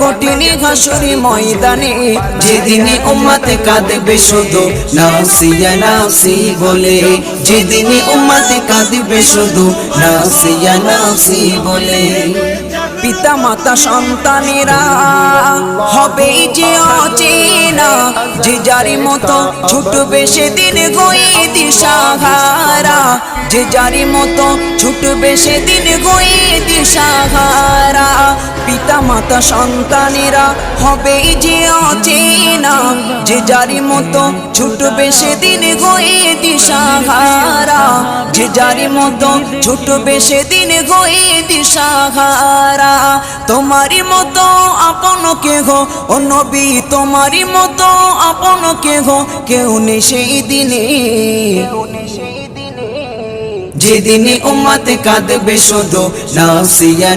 কঠিন হাসুরি ময়দানে, যেদিনে উম্মতে কাঁদবে শুধু নাসিয়া নাসি বলে, যেদিনে উম্মতে কাঁদবে শুধু নাসিয়া নাসি বলে। পিতা মাতা সন্তানেরা হবে যে অচেনা, যে যারি মতো ছুটবে সেদিন গয়ে দিশাহারা, যে যারি মতো ছুটবে সেদিন গয়ে দিশাহারা। পিতা মাতা সন্তানেরা হবে যে অচেনা, যে যারি মতো ছুটবে সেদিন গয়ে দিশাহারা, যে যারি মতো ছুটবে সেদিন গয়ে দিশাহারা। তোমারি মতো আপন কে গো ও নবী, তোমারি মতো আপন কে গো কেউ নেই সেই দিনে, যেদিনে উম্মতে কাঁদবে শুধু নাসিয়া।